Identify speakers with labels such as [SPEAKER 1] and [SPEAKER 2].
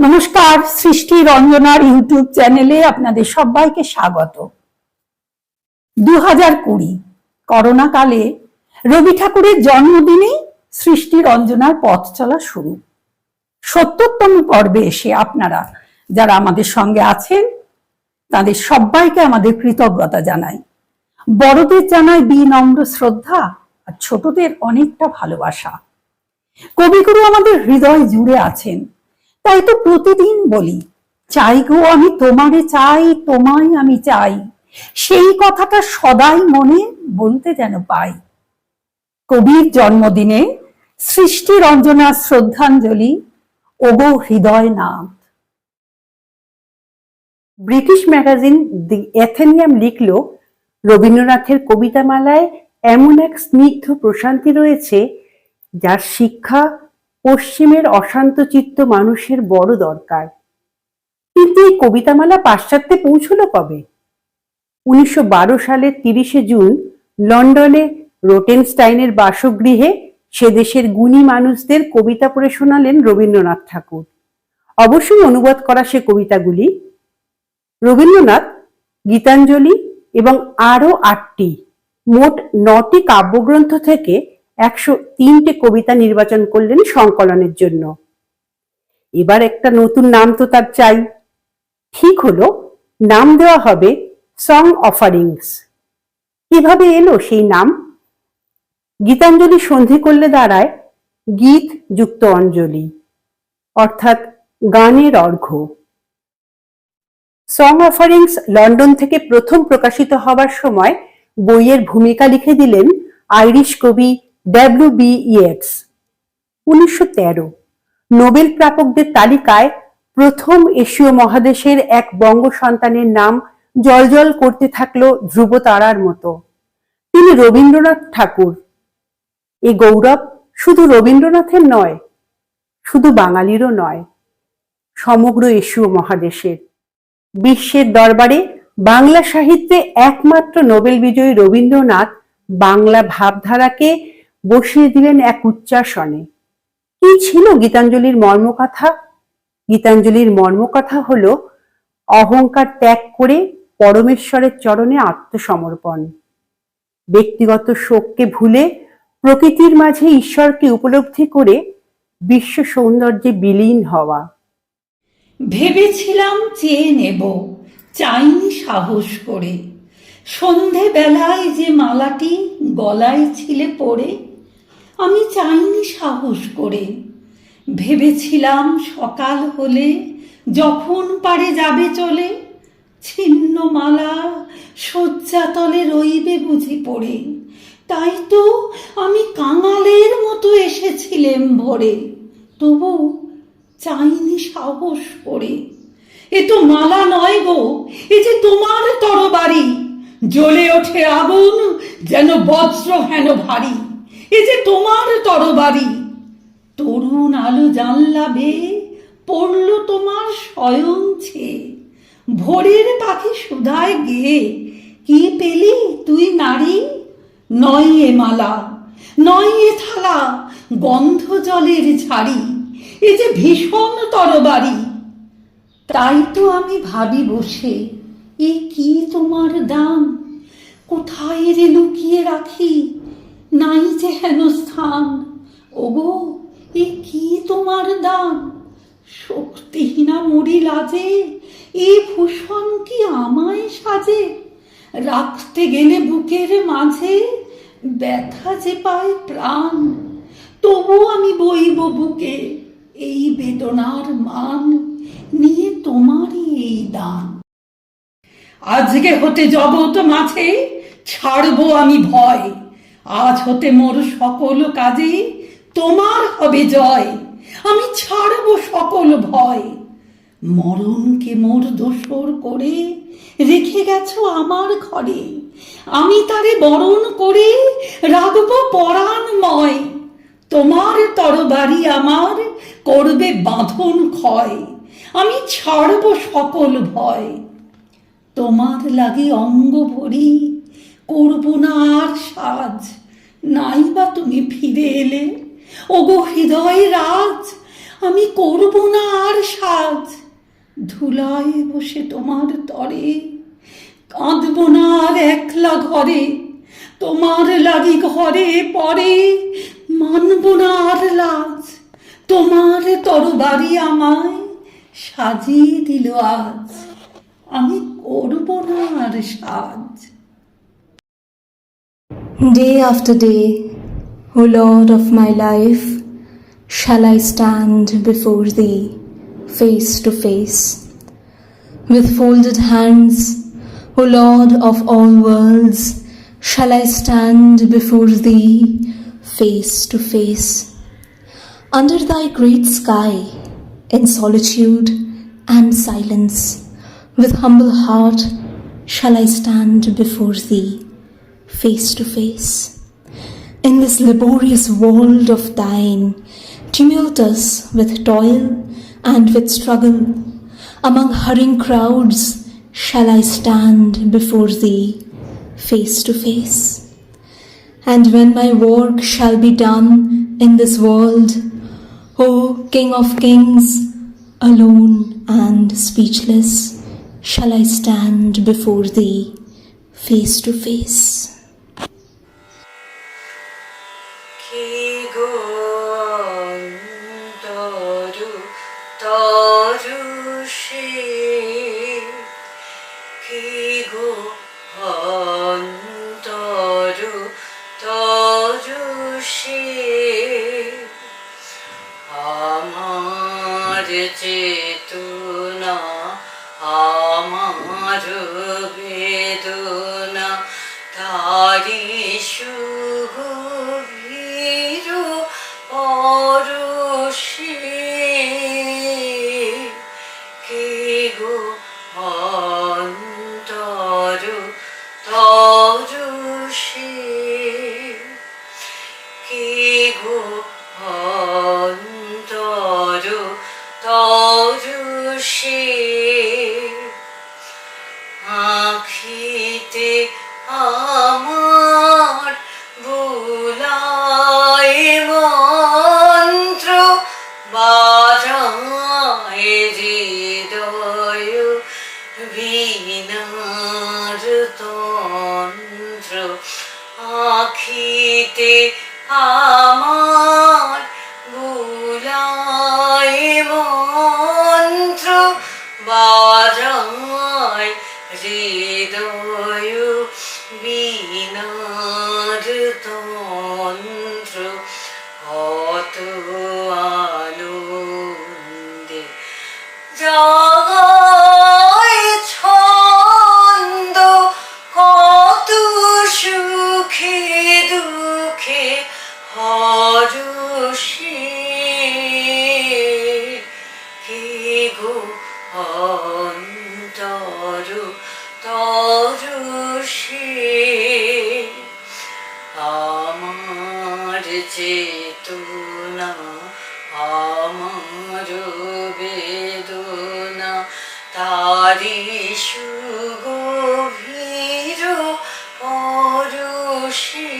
[SPEAKER 1] নমস্কার, সৃষ্টি রঞ্জনার ইউটিউব চ্যানেলে আপনাদের সবাইকে স্বাগত। 2020 করোনা কালে রবি ঠাকুরের জন্মদিনে সৃষ্টি রঞ্জনার পথ চলা শুরু। 70তম পর্বে এসে আপনারা যারা আমাদের সঙ্গে আছেন তাদের সবাইকে আমাদের কৃতজ্ঞতা জানাই। বড়দের জানাই বিনম্র শ্রদ্ধা, আর ছোটদের অনেকটা ভালোবাসা। কবিগুরু আমাদের হৃদয় জুড়ে আছেন, তাই তো প্রতিদিন বলি, চাই গো আমি তোমারে চাই, তোমায় আমি চাই। সেই কথাটা সদাই মনে বলতে যেন পাই। কবির জন্মদিনে সৃষ্টি রঞ্জনার শ্রদ্ধাঞ্জলি, ওগো হৃদয় নাথ।
[SPEAKER 2] ব্রিটিশ ম্যাগাজিন দি অ্যাথেনিয়াম লিখল, রবীন্দ্রনাথের কবিতামালায় এমন এক স্নিগ্ধ প্রশান্তি রয়েছে যার শিক্ষা পশ্চিমের অশান্তচিত্ত মানুষের বড় দরকার। কিন্তু এই কবিতামালা পাশ্চাত্যে পৌঁছল কবে? 1912 সালের 30শে জুন লন্ডনে রোটেনস্টাইনের বাসগৃহে সে দেশের গুণী মানুষদের কবিতা পড়ে শোনালেন রবীন্দ্রনাথ ঠাকুর। অবশ্যই অনুবাদ করা সে কবিতাগুলি। রবীন্দ্রনাথ গীতাঞ্জলি এবং আরো 8টি মোট 9টি কাব্যগ্রন্থ থেকে 103টে কবিতা নির্বাচন করলেন সংকলনের জন্য। এবার একটা নতুন নাম তো তার চাই। ঠিক হলো, নাম দেওয়া হবে সং অফারিংস। কিভাবে এলো সেই নাম? গীতাঞ্জলি সন্ধি করলে দাঁড়ায় গীত যুক্ত অঞ্জলি, অর্থাৎ গানের অর্ঘ্য। সং অফারিংস লন্ডন থেকে প্রথম প্রকাশিত হবার সময় বইয়ের ভূমিকা লিখে দিলেন আইরিশ কবি W.B. ইয়েটস। 1913 নোবেল প্রাপকদের তালিকায় প্রথম এশীয় মহাদেশের এক বঙ্গ সন্তানের নাম জলজল করতে থাকলো ধ্রুব তারার মতো। তিনি রবীন্দ্রনাথ ঠাকুর। এই গৌরব শুধু রবীন্দ্রনাথের নয়, শুধু বাঙালিরও নয়, সমগ্র এশীয় মহাদেশের। বিশ্বের দরবারে বাংলা সাহিত্যে একমাত্র নোবেল বিজয়ী রবীন্দ্রনাথ বাংলা ভাবধারাকে বসিয়ে দিলেন এক উচ্চাসনে। কি ছিল গীতাঞ্জলির মর্মকথা? গীতাঞ্জলির মর্মকথা হলো অহংকার ত্যাগ করে পরমেশ্বরের চরণে আত্মসমর্পণ, ব্যক্তিগত শোককে ভুলে প্রকৃতির মাঝে ঈশ্বরকে উপলব্ধি করে বিশ্ব সৌন্দর্যে বিলীন হওয়া।
[SPEAKER 1] ভেবেছিলাম চেয়ে নেব, চাইনি সাহস করে। সন্ধে বেলায় যে মালাটি গলায় ছিলে পড়ে, আমি চাইনি সাহস করে। ভেবেছিলাম সকাল হলে যখন পারে যাবে চলে, ছিন্ন মালা শয্যাতলে রইবে বুঝি পড়ে। তাই তো আমি কাঙালের মতো এসেছিলাম ভোরে, তবু চাইনি সাহস করে। এ তো মালা নয় গো, এ যে তোমার তরবারি, জ্বলে ওঠে আগুন যেন বজ্র হেন ভারী। এ যে তোমার তরবারি, তরুণ আলো জানলা বেয়ে পড়ল তোমার শয়ন ছেয়ে। ভোরের পাখি সুধায় গেয়ে কি পেলি তুই নারী? নয় এ মালা, নয় এ থালা, গন্ধ জলের ঝাড়ি, এ যে ভীষণ তরবারি। তাই তো আমি ভাবি বসে, এ কি তোমার দান? কোথায় রে লুকিয়ে রাখি, নাই যে হেন স্থান। ওগো এ কি তোমার দান? শক্তিহীনা মরি লাজে, এ ভূষণ কি আমায় সাজে? রাখতে গেলে বুকের মাঝে ব্যথা যে পায় প্রাণ, তবু আমি বইব বুকে এই বেদনার মান, নিয়ে তোমারই এই দান। আজকে হতে জগৎ মাঝে ছাড়বো আমি ভয়, আজ হতে মোর সকল কাজে তোমার হবে জয়। আমি ছাড়বো সকল ভয়। মরণকে মোর দোসর করে রেখে গেছো আমার ঘরে, আমি তারে বরণ করে রাখবো পরাণময়। তোমার তরবারি আমার করবে বাঁধন ক্ষয়, আমি ছাড়বো সকল ভয়। তোমার লাগি অঙ্গ ভরি করবো না আর সাজ, নাই বা তুমি ফিরে এলে ওগো হৃদয় রাজ, আমি করবো না আর সাজ। আজ ধুলায় বসে তোমার তরে, কাঁদব না আর একলা ঘরে, তোমার লাগি ঘরে পরে, মানব না আর লাজ, তোমার তরবারি আমায় সাজিয়ে দিল আজ, আমি করব না আর সাজ।
[SPEAKER 3] Day after day, O Lord of my life, shall I stand before Thee face to face. With folded hands, O Lord of all worlds, shall I stand before Thee face to face. Under Thy great sky, in solitude and silence, with humble heart shall I stand before Thee face to face. In this laborious world of Thine, tumultuous with toil and with struggle, among hurrying crowds shall I stand before Thee face to face. And when my work shall be done in this world, O King of Kings, alone and speechless shall I stand before Thee face to face.
[SPEAKER 4] কি গো অন্তরু তরু সে, কি গো অন্তরু তরু সে, আমার চেতনা আমার বেদনা তারি সুগভীর পরশে, কে গো অন্তরু তরু সে, কে গো অন্তরু তরু সে, আখিতে আমার বুলায় মন্ত্র, বাজায় হৃদয় বীণার তন্ত্র, আখিতে আমার বুলায় মন্ত্র, বাজায় হৃদয় বীণার তন্ত্র, কত আনন্দে জাগায় ছন্দ, কত সুখে দুঃখে হরষে, কে গো অন্তরু তরু সে, আমার চেতনা আমার বেদনা তারি সুগভীর পরশে,